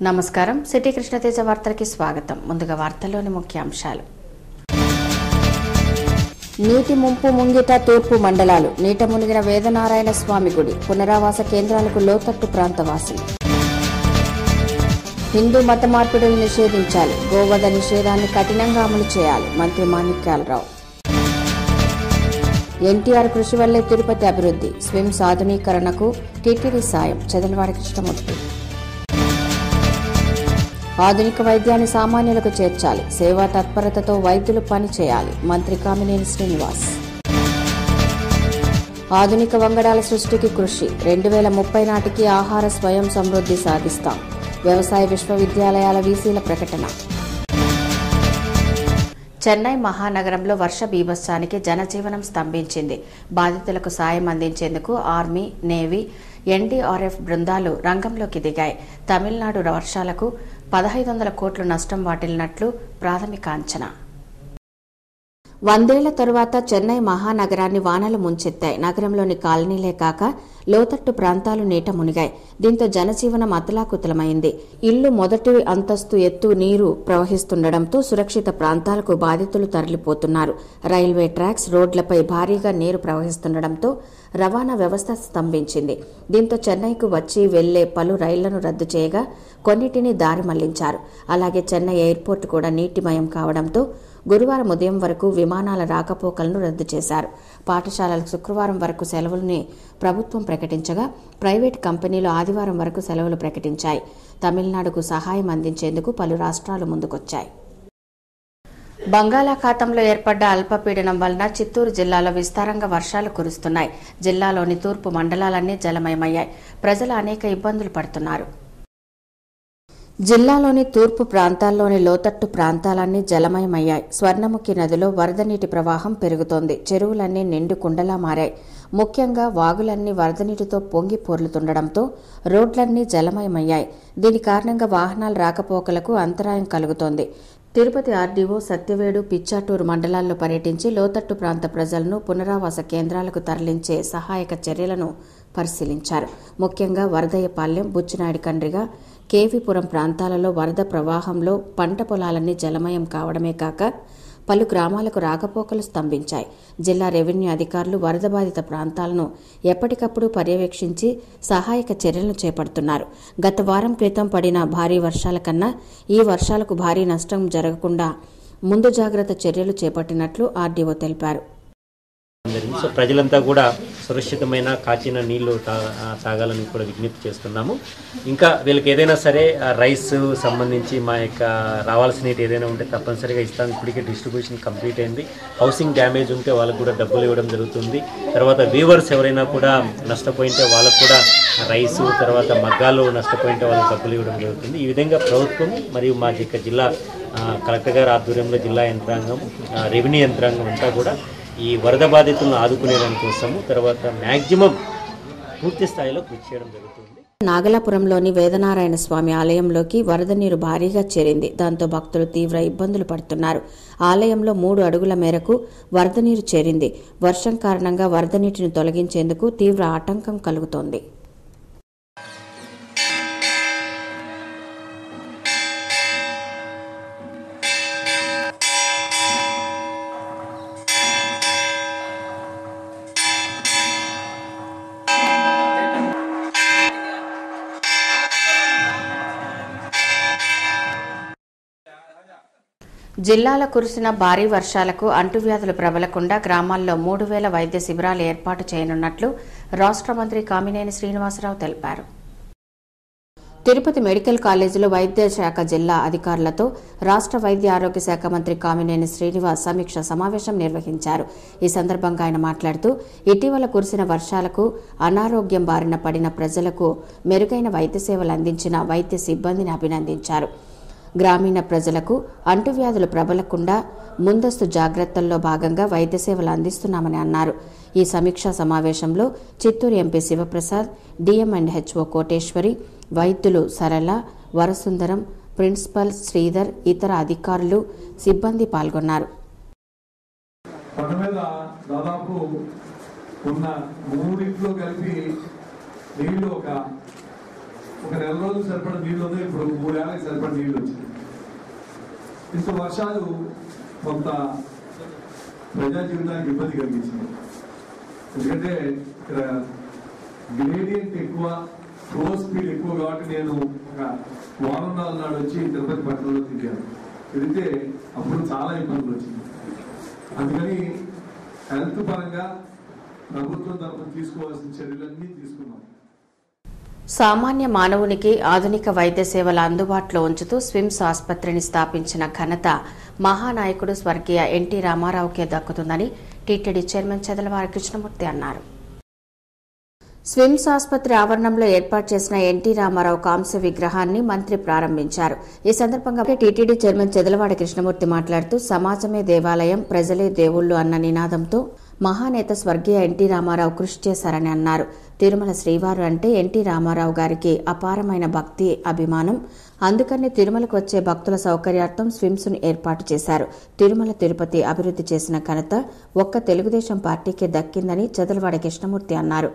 నమస్కారం. సిటీ కృష్ణతేజ వార్తలకి స్వాగతం. ముందుగా వార్తల్లోని ముఖ్యాంశాలు. నీటి ముంపు ముంగిట తూర్పు మండలాలు. నీట మునిగిన వేదనారాయణ స్వామి గుడి. పునరావాస కేంద్రాలకు లోతట్టు ప్రాంతవాసి. హిందూ మత మార్పిడులు నిషేధించాలి. గోవధ నిషేధాన్ని కఠినంగా అమలు చేయాలి. మంత్రి మాణిక్యాలరావు. ఎన్టీఆర్ కృషి వల్లే తిరుపతి అభివృద్ధి. స్విమ్స్ ఆధునీకరణకు టీటీడీ సాయం. చెదలవాడ కృష్ణమూర్తి. ఆధునిక వైద్యాన్ని సామాన్యులకు చేర్చాలి. సేవా తత్పరతతో వైద్యులు పని చేయాలి. మంత్రి కామినేని శ్రీనివాస్. ఆధునిక వంగడాల సృష్టికి కృషి. 2030 నాటికి ఆహార స్వయం సమృద్ధి సాధిస్తాం. వ్యవసాయ విశ్వవిద్యాలయాల వీసీల ప్రకటన. చెన్నై మహానగరంలో వర్ష బీభత్సానికి జనజీవనం స్తంభించింది. బాధితులకు సాయం అందించేందుకు ఆర్మీ, నేవీ, ఎన్డీఆర్ఎఫ్ బృందాలు రంగంలోకి దిగాయి. తమిళనాడు వర్షాలకు 1500 కోట్ల నష్టం వాటిల్లినట్లు ప్రాథమిక అంచనా. 100 ఏళ్ల తరువాత చెన్నై మహానగరాన్ని వానలు ముంచెత్తాయి. నగరంలోని కాలనీలే కాక లోతట్టు ప్రాంతాలు నీట మునిగాయి. దీంతో జనజీవనం అతలాకుతలమైంది. ఇల్లు మొదటి అంతస్తు ఎత్తు నీరు ప్రవహిస్తుండటంతో సురక్షిత ప్రాంతాలకు బాధితులు తరలిపోతున్నారు. రైల్వే ట్రాక్స్, రోడ్లపై భారీగా నీరు ప్రవహిస్తుండటంతో రవాణా వ్యవస్థ స్తంభించింది. దీంతో చెన్నైకు వచ్చి వెళ్లే పలు రైళ్లను రద్దు చేయగా కొన్నిటిని దారి మళ్లించారు. అలాగే చెన్నై ఎయిర్పోర్టు కూడా నీటిమయం కావడంతో గురువారం ఉదయం వరకు విమానాల రాకపోకలను రద్దు చేశారు. పాఠశాలలకు శుక్రవారం వరకు సెలవుల్ని ప్రభుత్వం ప్రకటించగా ప్రైవేటు కంపెనీలు ఆదివారం వరకు సెలవులు ప్రకటించాయి. తమిళనాడుకు సహాయం అందించేందుకు పలు రాష్ట్రాలు ముందుకొచ్చాయి. బంగాళాఖాతంలో ఏర్పడ్డ అల్పపీడనం వలన చిత్తూరు జిల్లాలో విస్తారంగా వర్షాలు కురుస్తున్నాయి. జిల్లాలోని తూర్పు మండలాలన్నీ జలమయమయ్యాయి. ప్రజలు అనేక ఇబ్బందులు పడుతున్నారు. జిల్లాలోని తూర్పు ప్రాంతాల్లోని లోతట్టు ప్రాంతాలన్నీ జలమయమయ్యాయి. స్వర్ణముఖి నదిలో వరద నీటి ప్రవాహం పెరుగుతోంది. చెరువులన్నీ నిండు కుండలా మారాయి. ముఖ్యంగా వాగులన్నీ వరద నీటితో పొంగి పొర్లుతుండటంతో రోడ్లన్నీ జలమయమయ్యాయి. దీని కారణంగా వాహనాల రాకపోకలకు అంతరాయం కలుగుతోంది. తిరుపతి ఆర్డీఓ సత్యవేడు, పిచ్చాటూరు మండలాల్లో పర్యటించి లోతట్టు ప్రాంత ప్రజలను పునరావాస కేంద్రాలకు తరలించే సహాయక చర్యలను పరిశీలించారు. ముఖ్యంగా వరదయ్యపాలెం, బుచ్చినాయుడు కండ్రిగా, కేవీపురం ప్రాంతాలలో వరద ప్రవాహంలో పంట పొలాలన్నీ జలమయం కావడమే కాక పలు గ్రామాలకు రాకపోకలు స్తంభించాయి. జిల్లా రెవెన్యూ అధికారులు వరద బాధిత ప్రాంతాలను ఎప్పటికప్పుడు పర్యవేక్షించి సహాయక చర్యలను చేపడుతున్నారు. గత వారం క్రితం పడిన భారీ వర్షాల కన్నా ఈ వర్షాలకు భారీ నష్టం జరగకుండా ముందు జాగ్రత్త చర్యలు చేపట్టినట్లు ఆర్డీఓ తెలిపారు. సో ప్రజలంతా కూడా సురక్షితమైన కాచిన నీళ్లు తాగాలని కూడా విజ్ఞప్తి చేస్తున్నాము. ఇంకా వీళ్ళకి ఏదైనా సరే రైస్ సంబంధించి మా యొక్క రావాల్సిన ఏదైనా ఉంటే తప్పనిసరిగా ఇస్తాం. ఇప్పటికే డిస్ట్రిబ్యూషన్ కంప్లీట్ అయింది. హౌసింగ్ డ్యామేజ్ ఉంటే వాళ్ళకు కూడా డబ్బులు ఇవ్వడం జరుగుతుంది. తర్వాత వీవర్స్ ఎవరైనా కూడా నష్టపోయింటే వాళ్ళకు కూడా రైసు, తర్వాత మగ్గాలు నష్టపోయింటే వాళ్ళకి డబ్బులు ఇవ్వడం జరుగుతుంది. ఈ విధంగా ప్రభుత్వం మరియు మా యొక్క జిల్లా కలెక్టర్ గారి ఆధ్వర్యంలో జిల్లా యంత్రాంగం, రెవెన్యూ యంత్రాంగం అంతా కూడా ఈ వరద బాధితులను ఆదుకునేదాని కోసము తర్వాత మ్యాక్సిమం పూర్తి స్థాయిలో కృషి చేయడం జరుగుతుంది. నాగలాపురంలోని వేదనారాయణ స్వామి ఆలయంలోకి వరద నీరు భారీగా చేరింది. దాంతో భక్తులు తీవ్ర ఇబ్బందులు పడుతున్నారు. ఆలయంలో 3 అడుగుల మేరకు వరద నీరు చేరింది. వర్షం కారణంగా వరద నీటిని తొలగించేందుకు తీవ్ర ఆటంకం కలుగుతోంది. జిల్లాలో కురిసిన భారీ వర్షాలకు అంటువ్యాధులు ప్రబలకుండా గ్రామాల్లో 3000 వైద్య శిబిరాలు ఏర్పాటు చేయనున్నట్లు రాష్ట్ర మంత్రి కామినేని శ్రీనివాసరావు తెలిపారు. తిరుపతి మెడికల్ కాలేజీలో వైద్య శాఖ జిల్లా అధికారులతో రాష్ట్ర వైద్య ఆరోగ్య శాఖ మంత్రి కామినేని శ్రీనివాస్ సమీక్ష సమావేశం నిర్వహించారు. ఈ సందర్భంగా ఆయన మాట్లాడుతూ ఇటీవల కురిసిన వర్షాలకు అనారోగ్యం బారిన పడిన ప్రజలకు మెరుగైన వైద్య సేవలు అందించిన వైద్య సిబ్బందిని అభినందించారు. గ్రామీణ ప్రజలకు అంటువ్యాధులు ప్రబలకుండా ముందస్తు జాగ్రత్తల్లో భాగంగా వైద్య సేవలు అందిస్తున్నామని అన్నారు. ఈ సమీక్షా సమావేశంలో చిత్తూరు ఎంపీ శివప్రసాద్, డిఎంఎండ్హెచ్ఓ కోటేశ్వరి, వైద్యులు సరళ, వరసుందరం, ప్రిన్సిపల్ శ్రీధర్, ఇతర అధికారులు, సిబ్బంది పాల్గొన్నారు. దాదాపు ఉన్న 3 కలిపి నీళ్లు ఒక ఒక నెల రోజులు సరిపడ నీళ్ళు ఉన్నాయి, ఇప్పుడు 3 ఏళ్ళకి సరిపడ నీళ్ళు వచ్చింది. ఇంత వర్షాలు కొంత ప్రజా జీవితానికి ఇబ్బంది కలిగించింది. ఎందుకంటే ఇక్కడ గ్రేడియంట్ ఎక్కువ, ఫ్లో స్పీడ్ ఎక్కువ కాబట్టి నేను ఒక వారం నాడు వచ్చి తిరుపతి పట్టణంలో తిరిగాను. తిరిగితే అప్పుడు చాలా ఇబ్బందులు వచ్చింది. అందుకని హెల్త్ పరంగా ప్రభుత్వం తరఫున తీసుకోవాల్సిన చర్యలన్నీ తీసుకున్నాం. సామాన్య మానవునికి ఆధునిక వైద్య సేవలు అందుబాటులో ఉంచుతూ స్విమ్స్ ఆసుపత్రిని స్థాపించిన ఘనత మహానాయకుడు స్వర్గీయ ఎన్టీ రామారావుకే దక్కుతుందని టీటీడీ చైర్మన్ చెదలవారి కృష్ణమూర్తి అన్నారు. స్విమ్స్ ఆసుపత్రి ఆవరణంలో ఏర్పాటు చేసిన ఎన్టీ రామారావు కాంస్య విగ్రహాన్ని మంత్రి ప్రారంభించారు. ఈ సందర్భంగా టీటీడీ చైర్మన్ చెదలవాడి కృష్ణమూర్తి మాట్లాడుతూ సమాజమే దేవాలయం, ప్రజలే దేవుళ్లు అన్న నినాదంతో మహానేత స్వర్గీయ ఎన్టీ రామారావు కృషి చేశారని అన్నారు. తిరుమల శ్రీవారు అంటే ఎన్టీ రామారావు గారికి అపారమైన భక్తి, అభిమానం. అందుకని తిరుమలకు వచ్చే భక్తుల సౌకర్యార్థం స్విమ్స్ ను ఏర్పాటు చేశారు. తిరుమల తిరుపతి అభివృద్ధి చేసిన ఘనత ఒక్క తెలుగుదేశం పార్టీకే దక్కిందని చెదలవాడి కృష్ణమూర్తి అన్నారు.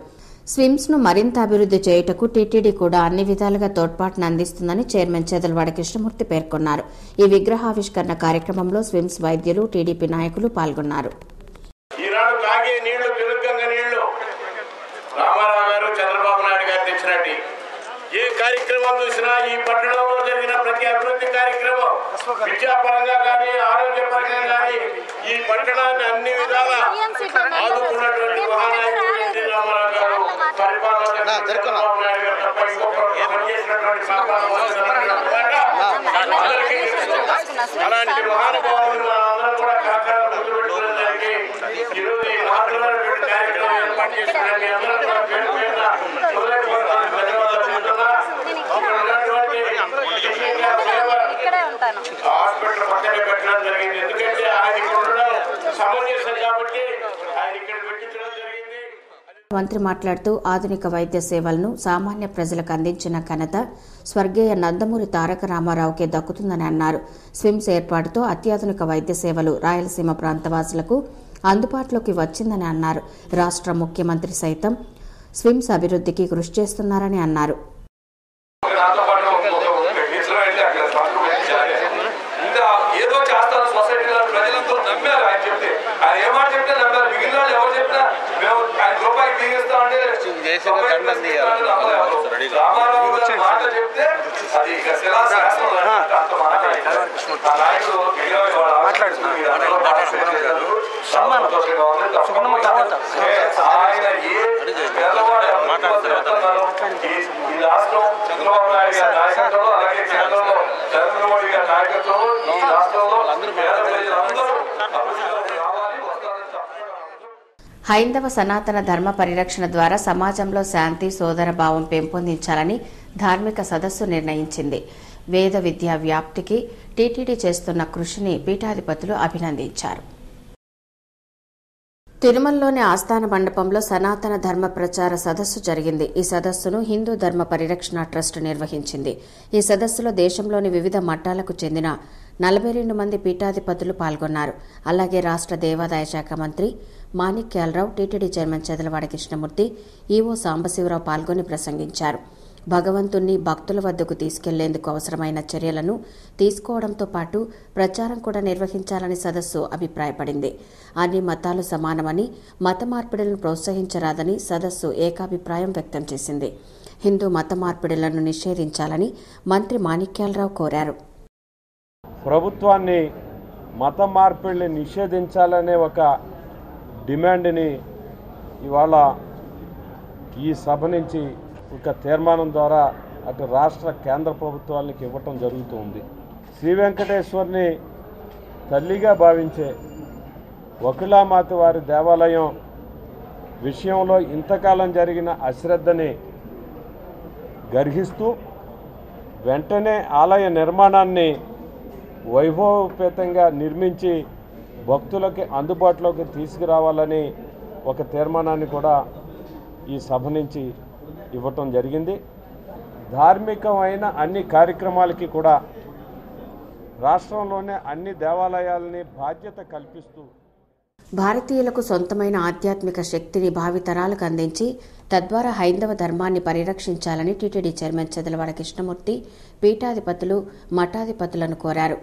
స్విమ్స్ ను మరింత అభివృద్ధి చేయుటకు టీటీడీ కూడా అన్ని విధాలుగా తోడ్పాటును అందిస్తుందని చైర్మన్ చెదలవాడి కృష్ణమూర్తి పేర్కొన్నారు. ఈ విగ్రహావిష్కరణ కార్యక్రమంలో స్విమ్స్ వైద్యులు, టీడీపీ నాయకులు పాల్గొన్నారు. ఈనాడు తాగే నీళ్లు తెలుగంగ నీళ్లు రామారావు గారు, చంద్రబాబు నాయుడు గారు తెచ్చినట్టు ఏ కార్యక్రమం చూసినా ఈ పట్టణంలో జరిగిన ప్రతి అభివృద్ధి కార్యక్రమం విద్యాపరంగా కానీ, ఆరోగ్యపరంగా కానీ ఈ పట్టణాన్ని అన్ని విధాలా ఆదుకున్నటువంటి మహానాయకుడు ఎన్టీ రామారావు గారు పరిపాలన చంద్రబాబు నాయుడు గారు తప్ప ఇంకొకరు పనిచేసినటువంటి అందరికీ అలాంటి మహానుభావులు అందరూ కూడా కార్యక్రమం గుర్తుపెట్టుకునే దానికి ఈరోజు ఈ మహత్తరమైనటువంటి కార్యక్రమం ఏర్పాటు చేసినటువంటి అందరూ కూడా పేరు పేరున హృదయపూర్వక ధన్యవాదాలు చెప్తున్నా. హాస్పిటల్ పక్కనే పెట్టడం జరిగింది. ఎందుకంటే ఆయన ఇక్కడ ఉండడం సమంజసం కాబట్టి ఆయన ఇక్కడ పెట్టించడం జరిగింది. మంత్రి మాట్లాడుతూ ఆధునిక వైద్య సేవలను సామాన్య ప్రజలకు అందించిన ఘనత స్వర్గీయ నందమూరి తారక రామారావుకే దక్కుతుందని అన్నారు. స్విమ్స్ ఏర్పాటుతో అత్యాధునిక వైద్య సేవలు రాయలసీమ ప్రాంతవాసులకు అందుబాటులోకి వచ్చిందని అన్నారు. రాష్ట్ర ముఖ్యమంత్రి సైతం స్విమ్స్ అభివృద్ధికి కృషి చేస్తున్నారని అన్నారు. ఏదో చేస్తారు సొసైటీలో ప్రజలతో నమ్మారు. ఆయన చెప్తే ఆయన ఏమాట చెప్తే నమ్మారు. మిగిలిన వాళ్ళు ఎవరు చెప్పినా మేము ఆయన రూపాయి బిగిస్తామంటే రామారావు గారు మాట చెప్తే అది శిలాశాసనం అంత మాట్లాడారు. ఆ నాయకుడు ఆయన ఏ పేదవాడు ఈ రాష్ట్రం చంద్రబాబు నాయుడు గారి నాయకత్వంలో, అలాగే కేంద్రంలో నరేంద్ర మోడీ గారి నాయకత్వంలో ఈ రాష్ట్రంలో పేద ప్రజలందరూ రావాలి, వస్తారని హైందవ సనాతన ధర్మ పరిరక్షణ ద్వారా సమాజంలో శాంతి, సోదరభావం పెంపొందించాలని ధార్మిక సదస్సు నిర్ణయించింది. వేద విద్యా వ్యాప్తికి టీటీడీ చేస్తున్న కృషిని పీఠాధిపతులు అభినందించారు. తిరుమలలోని ఆస్థాన మండపంలో సనాతన ధర్మ ప్రచార సదస్సు జరిగింది. ఈ సదస్సును హిందూ ధర్మ పరిరక్షణ ట్రస్ట్ నిర్వహించింది. ఈ సదస్సులో దేశంలోని వివిధ మఠాలకు చెందిన 42 మంది పీఠాధిపతులు పాల్గొన్నారు. అలాగే రాష్ట్ర దేవాదాయ శాఖ మంత్రి Manikyalarao, TTD chairman Chadalavada Krishnamurthy, EO Sambasivarao పాల్గొని ప్రసంగించారు. భగవంతుణ్ణి భక్తుల వద్దకు తీసుకెళ్లేందుకు అవసరమైన చర్యలను తీసుకోవడంతో పాటు ప్రచారం కూడా నిర్వహించాలని సదస్సు అభిప్రాయపడింది. అన్ని మతాలు సమానమని, మత మార్పిడులను ప్రోత్సహించరాదని సదస్సు ఏకాభిప్రాయం వ్యక్తం చేసింది. హిందూ మత మార్పిడులను నిషేధించాలని మంత్రి మాణిక్యాలరావు కోరారు. ప్రభుత్వాన్ని మత మార్పిడిని నిషేధించాలనే ఒక డిమాండ్ని ఇవాళ ఈ సభ నుంచి ఒక తీర్మానం ద్వారా అటు రాష్ట్ర కేంద్ర ప్రభుత్వాలకు ఇవ్వటం జరుగుతుంది. శ్రీ వెంకటేశ్వరుని తల్లిగా భావించే వకులామాత వారి దేవాలయం విషయంలో ఇంతకాలం జరిగిన అశ్రద్ధని గర్హిస్తూ వెంటనే ఆలయ నిర్మాణాన్ని వైభవపేతంగా నిర్మించి భక్తులకి అందుబాటులోకి తీసుకురావాలని ఒక తీర్మానాన్ని కూడా ఈ సభ నుంచి ఇవ్వటం జరిగింది. ధార్మికమైన అన్ని కార్యక్రమాలకి కూడా రాష్ట్రంలోనే అన్ని దేవాలయాలని బాధ్యత కల్పిస్తూ భారతీయులకు సొంతమైన ఆధ్యాత్మిక శక్తిని భావితరాలకు అందించి తద్వారా హైందవ ధర్మాన్ని పరిరక్షించాలని టీటీడీ చైర్మన్ చెదలవాడ కృష్ణమూర్తి పీఠాధిపతులు మఠాధిపతులను కోరారు.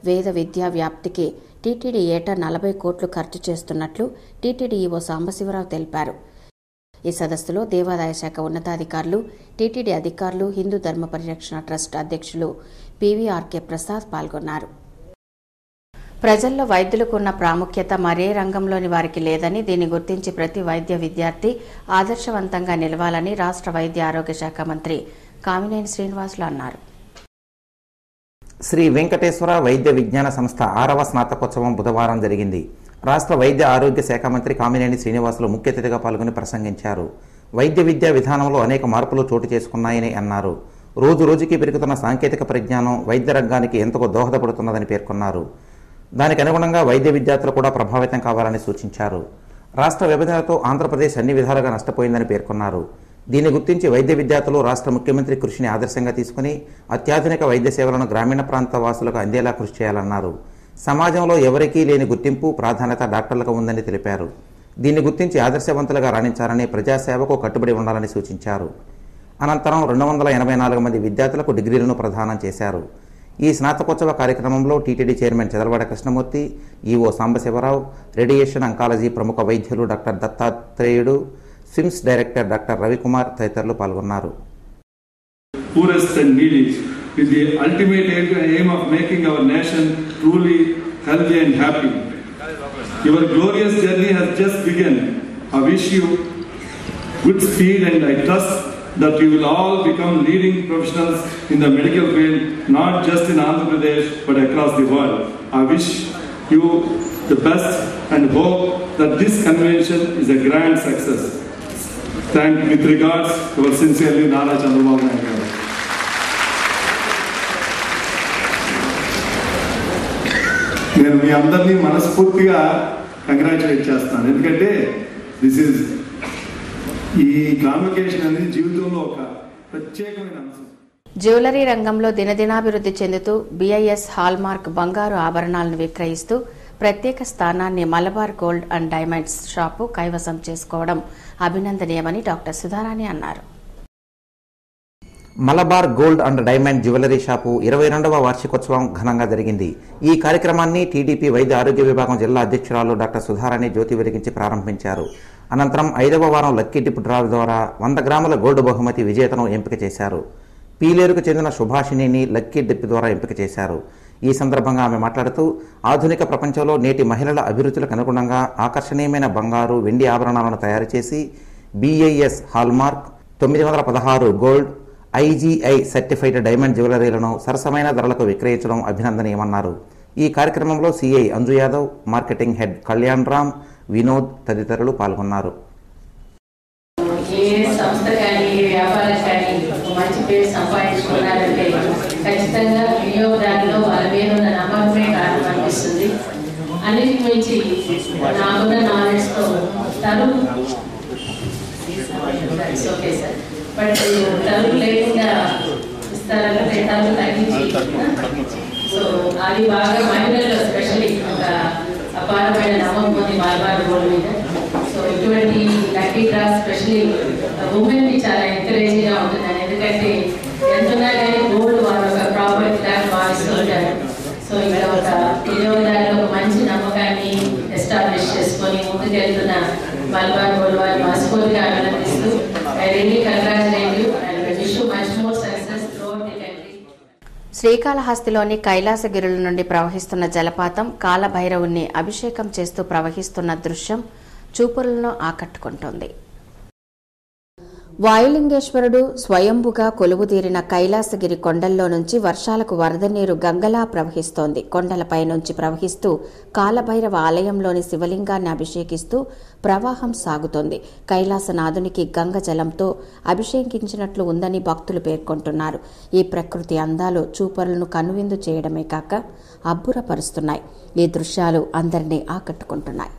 వేద విద్యా వ్యాప్తికి టీటీడీ ఏటా 40 కోట్లు ఖర్చు చేస్తున్నట్లు టీటీడీ ఈవో సాంబశివరావు తెలిపారు. ఈ సదస్సులో దేవాదాయ శాఖ ఉన్నతాధికారులు, టీటీడీ అధికారులు, హిందూ ధర్మ పరిరక్షణ ట్రస్ట్ అధ్యక్షులు పీవీఆర్కే ప్రసాద్ పాల్గొన్నారు. ప్రజల్లో వైద్యులకు ఉన్న ప్రాముఖ్యత మరే రంగంలోని వారికి లేదని, దీన్ని గుర్తించి ప్రతి వైద్య విద్యార్థి ఆదర్శవంతంగా నిలవాలని రాష్ట్ర వైద్య ఆరోగ్య శాఖ మంత్రి కామినేని శ్రీనివాసులు అన్నారు. శ్రీ వెంకటేశ్వర వైద్య విజ్ఞాన సంస్థ 6వ స్నాతకోత్సవం బుధవారం జరిగింది. రాష్ట్ర వైద్య ఆరోగ్య శాఖ మంత్రి కామినేని శ్రీనివాసులు ముఖ్య అతిథిగా పాల్గొని ప్రసంగించారు. వైద్య విద్యా విధానంలో అనేక మార్పులు చోటు చేసుకున్నాయని అన్నారు. రోజు రోజుకి పెరుగుతున్న సాంకేతిక పరిజ్ఞానం వైద్య రంగానికి ఎంతగా దోహదపడుతున్నదని పేర్కొన్నారు. దానికి అనుగుణంగా వైద్య విద్యార్థులు కూడా ప్రభావితం కావాలని సూచించారు. రాష్ట్ర విభజనతో ఆంధ్రప్రదేశ్ అన్ని విధాలుగా నష్టపోయిందని పేర్కొన్నారు. దీన్ని గుర్తించి వైద్య విద్యార్థులు రాష్ట్ర ముఖ్యమంత్రి కృషిని ఆదర్శంగా తీసుకుని అత్యాధునిక వైద్య సేవలను గ్రామీణ ప్రాంత వాసులకు అందేలా కృషి చేయాలన్నారు. సమాజంలో ఎవరికీ లేని గుర్తింపు, ప్రాధాన్యత డాక్టర్లకు ఉందని తెలిపారు. దీన్ని గుర్తించి ఆదర్శవంతులుగా రాణించాలని, ప్రజాసేవకు కట్టుబడి ఉండాలని సూచించారు. అనంతరం 284 మంది విద్యార్థులకు డిగ్రీలను ప్రదానం చేశారు. ఈ స్నాతకోత్సవ కార్యక్రమంలో TTD chairman Chadalavada Krishnamurthy, EO Sambasivarao, radiation oncology ప్రముఖ వైద్యులు డాక్టర్ దత్తాత్రేయుడు, స్విమ్స్ డైరెక్టర్ డాక్టర్ రవికుమార్ తదితరులు పాల్గొన్నారు. Poorest and needy, with the ultimate aim of making our nation truly healthy and happy. Your glorious journey has just begun. I wish you good speed, and I trust that you will all become leading professionals in the medical field, not just in Andhra Pradesh but across the world. I wish you the best and hope that this convention is a grand success. Thank you. With regards, yours sincerely, Nara Chandrababu Naidu garu. నేను మీ అందరినీ మనస్ఫూర్తిగా congratulate చేస్తాను. ఎందుకంటే ఈ convocation అనేది జీవితంలో ఒక ప్రత్యేకమైన అంశం. జ్యువెలరీ రంగంలో దినదినాభివృద్ధి చెందుతూ BIS హాల్మార్క్ బంగారు ఆభరణాలను విక్రయిస్తూ ప్రత్యేక స్థానాన్ని Malabar gold and diamonds shop కైవసం చేసుకోవడం అభినందనీయమని డాక్టర్ సుధారాణి అన్నారు. Malabar gold and diamond jewellery shop 22వ వార్షికోత్సవం ఘనంగా జరిగింది. ఈ కార్యక్రమాన్ని టీడీపీ వైద్య ఆరోగ్య విభాగం జిల్లా అధ్యక్షురాలు డాక్టర్ సుధారాణి జ్యోతి వెలిగించి ప్రారంభించారు. అనంతరం 5వ వారం లక్కీ డిప్ డ్రా ద్వారా 100 గ్రాముల గోల్డ్ బహుమతి విజేతను ఎంపిక చేశారు. పీలేరుకు చెందిన సుభాషిణిని లక్కీ డిప్ ద్వారా ఎంపిక చేశారు. ఈ సందర్భంగా ఆమె మాట్లాడుతూ ఆధునిక ప్రపంచంలో నేటి మహిళల అభిరుచులకు అనుగుణంగా ఆకర్షణీయమైన బంగారు, వెండి ఆభరణాలను తయారు చేసి BIS hallmark 916 gold IGI certified diamond జ్యువెలరీలను సరసమైన ధరలకు విక్రయించడం అభినందనీయమన్నారు. ఈ కార్యక్రమంలో CI Anju Yadav, marketing head Kalyan Ram, Vinod తదితరులు పాల్గొన్నారు. ఏ సంస్థ కానీ ఏ వ్యాపారం కానీ మంచి పేరు సంపాదించుకున్నారంటే ఖచ్చితంగా వినియోగదారులు వాళ్ళ మీద ఉన్న నమ్మకమే కారణం అనిపిస్తుంది. అన్నిటికి మించి నాకున్న నాలెడ్జ్తో తరువు ఓకే సార్, బట్ తరువు లేకుండా ఇస్తారంటే తరువు తగ్గించి, సో అది బాగా మహిళల్లో ఎస్పెషల్లీ ఒక అపారమైన నమ్మకం ఉంది మలబార్ గోల్డ్ మీద. సో ఇటువంటి లక్కీ డ్రా స్పెషల్లీ ఉమెన్కి చాలా ఎంకరేజింగ్గా ఉంటుందని, ఎందుకంటే ఎంతున్నా కానీ గోల్డ్ వాళ్ళు ఒక ప్రాపర్టీ లాగా భావిస్తూ ఉంటారు. సో ఇక్కడ ఒక వినియోగదారులు ఒక మంచి నమ్మకాన్ని ఎస్టాబ్లిష్ చేసుకొని ముందుకెళ్తున్న మలబార్ గోల్డ్ వారి మనస్ఫూర్తిగా అభినందిస్తూ I really congratulate you and wish you much more success throughout the country. శ్రీకాళహస్తిలోని కైలాసగిరుల నుండి ప్రవహిస్తున్న జలపాతం కాలభైరవుణ్ణి అభిషేకం చేస్తూ ప్రవహిస్తున్న దృశ్యం చూపులను ఆకట్టుకుంటోంది. వాయులింగేశ్వరుడు స్వయంభుగా కొలువుదీరిన కైలాసగిరి కొండల్లో నుంచి వర్షాలకు వరద నీరు గంగలా ప్రవహిస్తోంది. కొండలపై నుంచి ప్రవహిస్తూ కాలభైరవ ఆలయంలోని శివలింగాన్ని అభిషేకిస్తూ ప్రవాహం సాగుతోంది. కైలాసనాథునికి గంగ జలంతో అభిషేకించినట్లు ఉందని భక్తులు పేర్కొంటున్నారు. ఈ ప్రకృతి అందాలు చూపరులను కనువిందు చేయడమే కాక అబ్బురపరుస్తున్నాయి. ఈ దృశ్యాలు అందరినీ ఆకట్టుకుంటున్నాయి.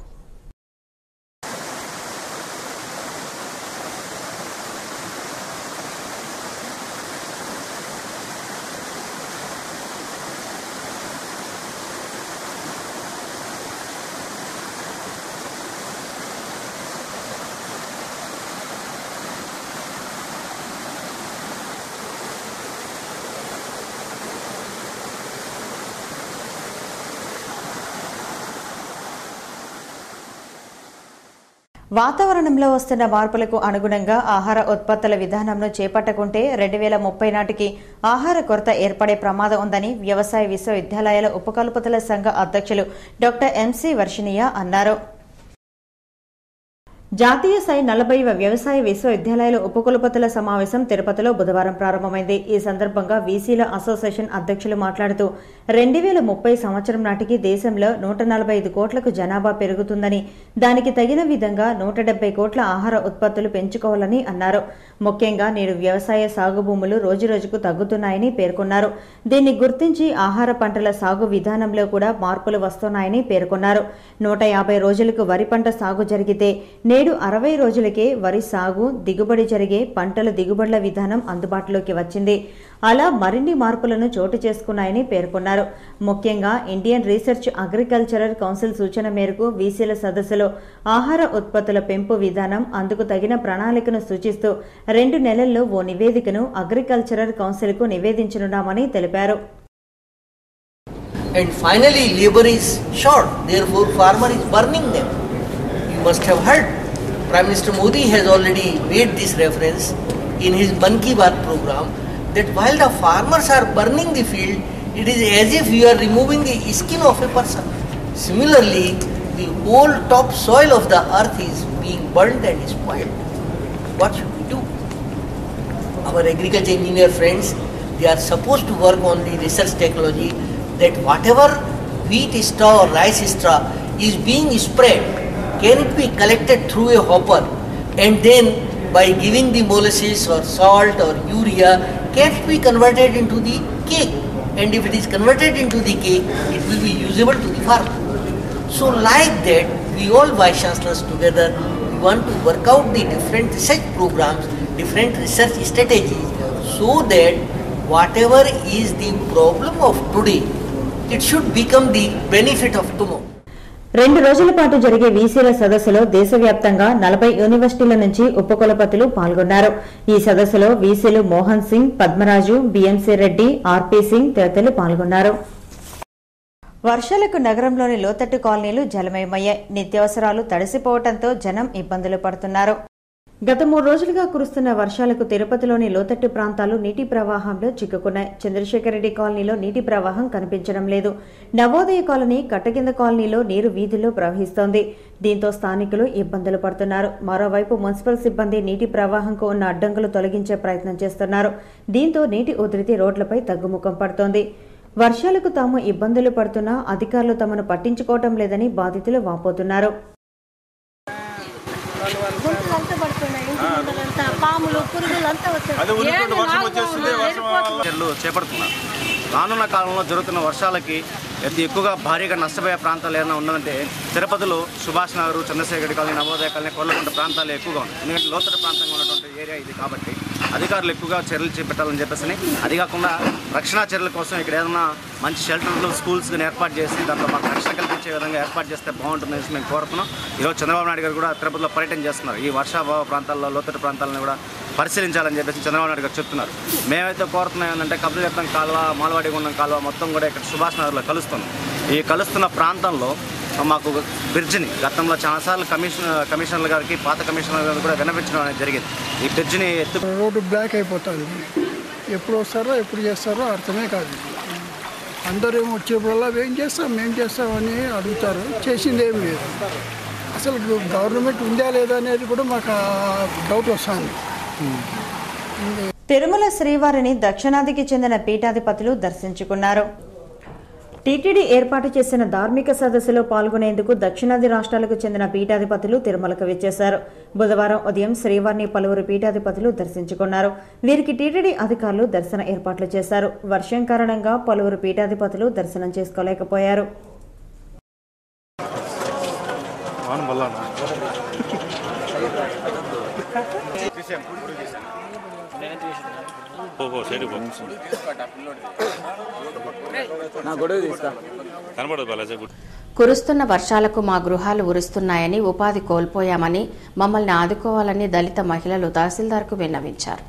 వాతావరణంలో వస్తున్న మార్పులకు అనుగుణంగా ఆహార ఉత్పత్తుల విధానంను చేపట్టకుంటే 2030 నాటికి ఆహార కొరత ఏర్పడే ప్రమాదం ఉందని వ్యవసాయ విశ్వవిద్యాలయాల ఉపకులపతుల సంఘ అధ్యక్షులు డాక్టర్ ఎంసీ వర్షినియా అన్నారు. జాతీయ స్థాయి 40వ వ్యవసాయ విశ్వవిద్యాలయాల ఉపకులపతుల సమావేశం తిరుపతిలో బుధవారం ప్రారంభమైంది. ఈ సందర్భంగా వీసీల అసోసియేషన్ అధ్యక్షులు మాట్లాడుతూ 2030 సంవత్సరం నాటికి దేశంలో 145 కోట్లకు జనాభా పెరుగుతుందని, దానికి తగిన విధంగా 170 కోట్ల ఆహార ఉత్పత్తులు పెంచుకోవాలని అన్నారు. ముఖ్యంగా నేడు వ్యవసాయ సాగు భూములు రోజురోజుకు తగ్గుతున్నాయని పేర్కొన్నారు. దీన్ని గుర్తించి ఆహార పంటల సాగు విధానంలో కూడా మార్పులు వస్తున్నాయని పేర్కొన్నారు. 150 రోజులకు వరి పంట సాగు జరిగితే నేడు 60 రోజులకే వరి సాగు దిగుబడి జరిగే పంటల దిగుబడుల విధానం అందుబాటులోకి వచ్చింది. అలా మరిన్ని మార్పులను చోటు చేసుకున్నాయని పేర్కొన్నారు. ముఖ్యంగా ఇండియన్ రీసెర్చ్ అగ్రికల్చరల్ కౌన్సిల్ సూచన మేరకు వీసీల సదస్సులో ఆహార ఉత్పత్తుల పెంపు విధానం అందుకు తగిన ప్రణాళికను సూచిస్తూ 2 నెలల్లో ఓ నివేదికను అగ్రికల్చరల్ కౌన్సిల్ కు నివేదించనున్నామని తెలిపారు. And finally labor is short, therefore farmer is burning them. You must have heard Prime Minister Modi has already made this reference in his Mann Ki Baat program that while the farmers are burning the field, it is as if you are removing the skin of a person. Similarly, the whole top soil of the earth is being burnt and spoiled. What should we do? Our agriculture engineer friends, they are supposed to work on the research technology that whatever wheat straw or rice straw is being spread, can it be collected through a hopper and then by giving the molasses or salt or urea, can it be converted into the cake? And if it is converted into the cake, it will be usable to the farmer. So like that, we all vice chancellors together, we want to work out the different research programs, different research strategies, so that whatever is the problem of today, it should become the benefit of tomorrow. 2 రోజుల పాటు జరిగే వీసీల సదస్సులో దేశవ్యాప్తంగా 40 యూనివర్సిటీల నుంచి ఉపకులపతులు పాల్గొన్నారు. ఈ సదస్సులో వీసీలు మోహన్ సింగ్, పద్మరాజు, బిఎంసీ రెడ్డి, ఆర్పీ సింగ్ తదితరులు పాల్గొన్నారు. వర్షాలకు నగరంలోని లోతట్టు కాలనీలు జలమయమయ్యాయి. నిత్యావసరాలు తడిసిపోవడంతో జనం ఇబ్బందులు పడుతున్నారు. గత 3 రోజులుగా కురుస్తున్న వర్షాలకు తిరుపతిలోని లోతట్టు ప్రాంతాలు నీటి ప్రవాహంలో చిక్కుకున్నాయి. చంద్రశేఖర్ రెడ్డి కాలనీలో నీటి ప్రవాహం కనిపించడం లేదు. నవోదయ కాలనీ, కట్టకింద కాలనీలో నీరు వీధుల్లో ప్రవహిస్తోంది. దీంతో స్థానికులు ఇబ్బందులు పడుతున్నారు. మరోవైపు మున్సిపల్ సిబ్బంది నీటి ప్రవాహంకు ఉన్న అడ్డంకులు తొలగించే ప్రయత్నం చేస్తున్నారు. దీంతో నీటి ఉధృతి రోడ్లపై తగ్గుముఖం పడుతోంది. వర్షాలకు తాము ఇబ్బందులు పడుతున్నా అధికారులు తమను పట్టించుకోవడం లేదని బాధితులు వాపోతున్నారు. చేపడుతున్నారు. రానున్న కాలంలో జరుగుతున్న వర్షాలకి ఎక్కువగా భారీగా నష్టపోయే ప్రాంతాలు ఏమైనా ఉన్నదంటే తిరుపతిలో సుభాష్ నగర్, చంద్రశేఖర్ కాలనీ, నవోదయ కాలనీ, కొల్లకుంట ప్రాంతాలు ఎక్కువగా ఉన్నాయి. ఎందుకంటే లోతట్టు ప్రాంతంగా ఉన్నటువంటి ఏరియా ఇది కాబట్టి అధికారులు ఎక్కువగా చర్యలు చేపట్టాలని చెప్పేసి, అది కాకుండా రక్షణ చర్యల కోసం ఇక్కడ ఏదైనా మంచి షెల్టర్లు, స్కూల్స్ ఏర్పాటు చేసి దాంట్లో మాకు రక్షణ కల్పించే విధంగా ఏర్పాటు చేస్తే బాగుంటుందని మేము కోరుతున్నాం. ఈరోజు చంద్రబాబు నాయుడు గారు కూడా తిరుపతిలో పర్యటన చేస్తున్నారు. ఈ వర్షాభావ ప్రాంతాల్లో, లోతట్టు ప్రాంతాలను కూడా పరిశీలించాలని చెప్పేసి చంద్రబాబు నాయుడు గారు చెప్తున్నారు. మేమైతే కోరుతున్నాం ఏంటంటే కబ్జాగట్టం కాలువ, మాలవాడిగుండం కాలువ మొత్తం కూడా ఇక్కడ సుభాష్ నగర్లో కలుస్తున్నాం. ఈ కలుస్తున్న ప్రాంతంలో మాకు బ్రిడ్జిని గతంలో చాలాసార్లు కమిషనర్ గారికి, పాత కమిషనర్ గారికి కూడా విన్నపించడం అనేది జరిగింది. ఈ బ్రిడ్జిని రోడ్డు బ్లాక్ అయిపోతుంది. ఎప్పుడు వస్తారో ఎప్పుడు చేస్తారో అర్థమే కాదు. అందరూ వచ్చేప్పుడల్లా ఏం చేస్తాం, మేము చేస్తామని అడుగుతారు. చేసింది ఏమి లేదు. అసలు గవర్నమెంట్ ఉందా లేదా అనేది కూడా మాకు డౌట్ వస్తుంది. తిరుమల శ్రీవారిని దక్షిణాదికి చెందిన పీఠాధిపతులు దర్శించుకున్నారు. టీటీడీ ఏర్పాటు చేసిన ధార్మిక సదస్సులో పాల్గొనేందుకు దక్షిణాది రాష్ట్రాలకు చెందిన పీఠాధిపతులు తిరుమలకు విచ్చేశారు. బుధవారం ఉదయం శ్రీవారిని పలువురు పీఠాధిపతులు దర్శించుకున్నారు. వీరికి టీటీడీ అధికారులు దర్శన ఏర్పాట్లు చేశారు. వర్షం కారణంగా పలువురు పీఠాధిపతులు దర్శనం చేసుకోలేకపోయారు. కురుస్తున్న వర్షాలకు మా గృహాలు ఉరుస్తున్నాయని, ఉపాధి కోల్పోయామని, మమ్మల్ని ఆదుకోవాలని దళిత మహిళలు తహసీల్దార్కు విన్నవించారు.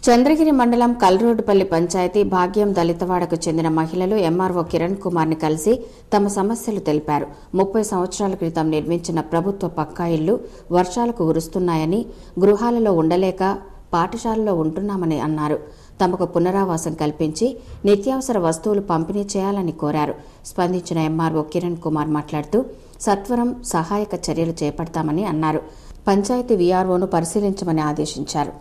చంద్రగిరి మండలం కల్రోడ్డుపల్లి పంచాయతీ భాగ్యం దళితవాడకు చెందిన మహిళలు ఎంఆర్ఓ కిరణ్ కుమార్ని కలిసి తమ సమస్యలు తెలిపారు. 30 సంవత్సరాల క్రితం నిర్మించిన ప్రభుత్వ పక్కా ఇళ్లు వర్షాలకు కురుస్తున్నాయని, గృహాలలో ఉండలేక పాఠశాలలో ఉంటున్నామని అన్నారు. తమకు పునరావాసం కల్పించి నిత్యావసర వస్తువులు పంపిణీ చేయాలని కోరారు. స్పందించిన ఎంఆర్ఓ కిరణ్ కుమార్ మాట్లాడుతూ సత్వరం సహాయక చర్యలు చేపడతామని అన్నారు. పంచాయతీ వీఆర్ఓను పరిశీలించమని ఆదేశించారు.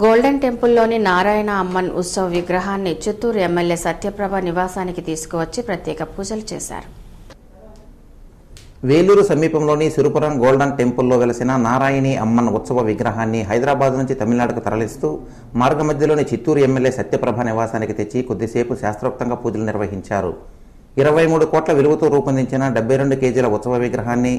గోల్డెన్ టెంపుల్లోని నారాయణ అమ్మన్ ఉత్సవ విగ్రహాన్ని చిత్తూరు ఎమ్మెల్యే సత్యప్రభ నివాసానికి తీసుకువచ్చి ప్రత్యేక పూజలు చేశారు. వేలూరు సమీపంలోని సిరుపురం గోల్డెన్ టెంపుల్లో వెలసిన నారాయణి అమ్మన్ ఉత్సవ విగ్రహాన్ని హైదరాబాద్ నుంచి తమిళనాడుకు తరలిస్తూ మార్గమధ్యలోని చిత్తూరు ఎమ్మెల్యే సత్యప్రభ నివాసానికి తెచ్చి కొద్దిసేపు శాస్త్రోక్తంగా పూజలు నిర్వహించారు. 23 కోట్ల విలువతో రూపొందించిన 72 కేజీల ఉత్సవ విగ్రహాన్ని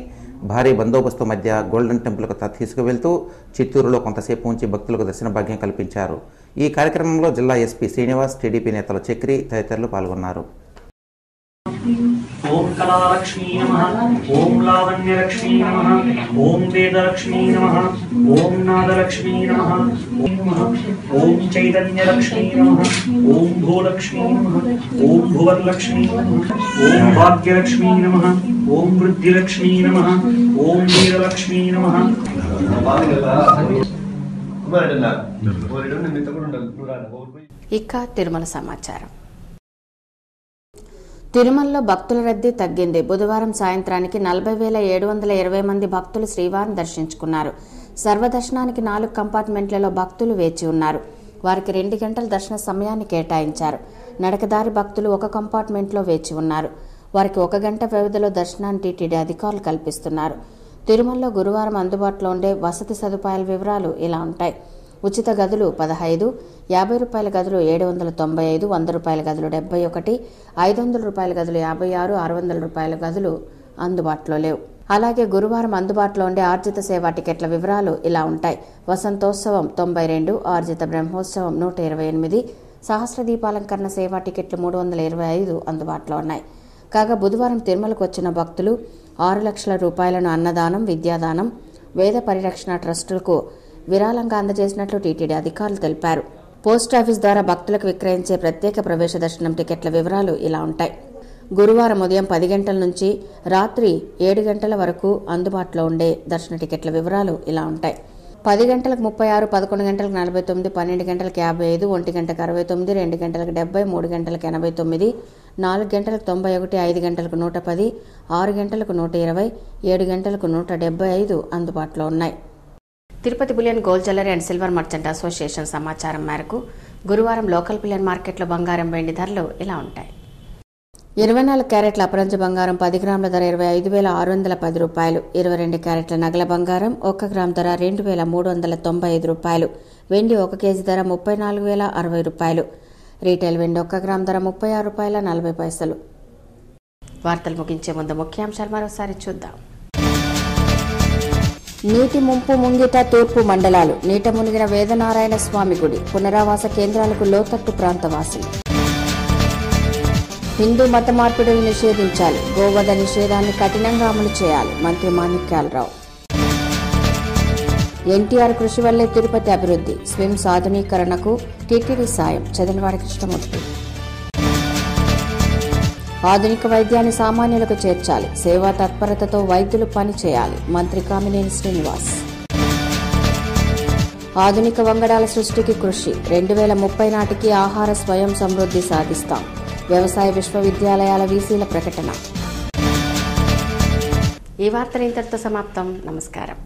భారీ బందోబస్తు మధ్య గోల్డెన్ టెంపుల్కు తీసుకువెళ్తూ చిత్తూరులో కొంతసేపు ఉంచి భక్తులకు దర్శన భాగ్యం కల్పించారు. ఈ కార్యక్రమంలో జిల్లా ఎస్పీ శ్రీనివాస్, టీడీపీ నేతలు చక్రి తదితరులు పాల్గొన్నారు. ఓం కళాలక్ష్మీ నమః, ఓం లావణ్యలక్ష్మీ నమః, ఓం వేదలక్ష్మీ నమః, ఓం నాదలక్ష్మీ నమః, ఓం చైతన్యలక్ష్మీ నమః, ఓం భూలక్ష్మీ నమః, ఓం భువనలక్ష్మీ నమః, ఓం భాగ్యలక్ష్మీ నమః, ఓం వృద్ధిలక్ష్మీ నమః, ఓం వీరలక్ష్మీ నమః. ఇక తిరుమల సమాచారం. తిరుమలలో భక్తుల రద్దీ తగ్గింది. బుధవారం సాయంత్రానికి 40,720 మంది భక్తులు శ్రీవారిని దర్శించుకున్నారు. సర్వదర్శనానికి 4 కంపార్ట్మెంట్లలో భక్తులు వేచి ఉన్నారు. వారికి 2 గంటల దర్శన సమయాన్ని కేటాయించారు. నడకదారి భక్తులు 1 కంపార్ట్మెంట్లో వేచి ఉన్నారు. వారికి 1 గంట వ్యవధిలో దర్శనాన్ని టీటీడీ అధికారులు కల్పిస్తున్నారు. తిరుమలలో గురువారం అందుబాటులో ఉండే వసతి సదుపాయాల వివరాలు ఇలా ఉంటాయి. ఉచిత గదులు 15, 50 రూపాయల గదులు 795, 100 రూపాయల గదులు 71, 500 రూపాయల గదులు 56, 600 రూపాయల గదులు అందుబాటులో లేవు. అలాగే గురువారం అందుబాటులో ఉండే ఆర్జిత సేవా టికెట్ల వివరాలు ఇలా ఉంటాయి. వసంతోత్సవం 92, ఆర్జిత బ్రహ్మోత్సవం 128, సహస్ర దీపాలంకరణ సేవా టికెట్లు 325 అందుబాటులో ఉన్నాయి. కాగా బుధవారం తిరుమలకు వచ్చిన భక్తులు 6 లక్షల రూపాయలను అన్నదానం, విద్యాదానం, వేద పరిరక్షణ ట్రస్టులకు విరాళంగా అందజేసినట్లు టీటీడీ అధికారులు తెలిపారు. పోస్టాఫీస్ ద్వారా భక్తులకు విక్రయించే ప్రత్యేక ప్రవేశ దర్శనం టికెట్ల వివరాలు ఇలా ఉంటాయి. గురువారం ఉదయం 10 గంటల నుంచి రాత్రి 7 గంటల వరకు అందుబాటులో ఉండే దర్శన టికెట్ల వివరాలు ఇలా ఉంటాయి. 10 గంటలకు 36, 11 గంటలకు 49, 12 గంటలకు 55, 1 గంటకు 69, 2 గంటలకు 70, 3 గంటలకు 89, 4 గంటలకు 91, 5 గంటలకు 110, 6 గంటలకు 120, 7 గంటలకు 175 అందుబాటులో ఉన్నాయి. Tirupati bullion gold jewellery and silver merchant association సమాచారం మేరకు గురువారం లోకల్ బులియన్ మార్కెట్లో బంగారం, వెండి ధరలు ఇలా ఉంటాయి. 24 క్యారెట్ల అపరంజ బంగారం 10 గ్రాముల ధర 25,610 రూపాయలు. 22 క్యారెట్ల నగల బంగారం 1 గ్రాము ధర 2,395 రూపాయలు. వెండి 1 కేజీ ధర 34,060 రూపాయలు. రీటైల్ వెండి 1 గ్రాము ధర 36 రూపాయల 40 పైసలు. వార్తలు ముగించే ముందు ముఖ్యాంశాలు మరోసారి చూద్దాం. నీటి ముంపు ముంగిట తూర్పు మండలాలు. నీట మునిగిన వేదనారాయణ స్వామి గుడి. పునరావాస కేంద్రాలకు లోతట్టు ప్రాంతవాసులు. హిందూ మత మార్పిడులు నిషేధించాలి. గోవధ నిషేధాన్ని కఠినంగా అమలు చేయాలి. మంత్రి మాణిక్యాలరావు. ఎన్టీఆర్ కృషి వల్లే తిరుపతి అభివృద్ధి. స్విమ్స్ ఆధునీకరణకు టీటీడీ సాయం. చదలవాడి కృష్ణమూర్తి. ఆధునిక వైద్యాన్ని సామాన్యులకు చేర్చాలి. సేవా తత్పరతతో వైద్యులు పనిచేయాలి. మంత్రి కామినేని శ్రీనివాస్. ఆధునిక వంగడాల సృష్టికి కృషి. 2030 నాటికి ఆహార స్వయం సమృద్ధి సాధిస్తాం. వ్యవసాయ విశ్వవిద్యాలయాల వీసీల ప్రకటన. ఈ వార్తలు ఇంతటితో సమాప్తం. నమస్కారం.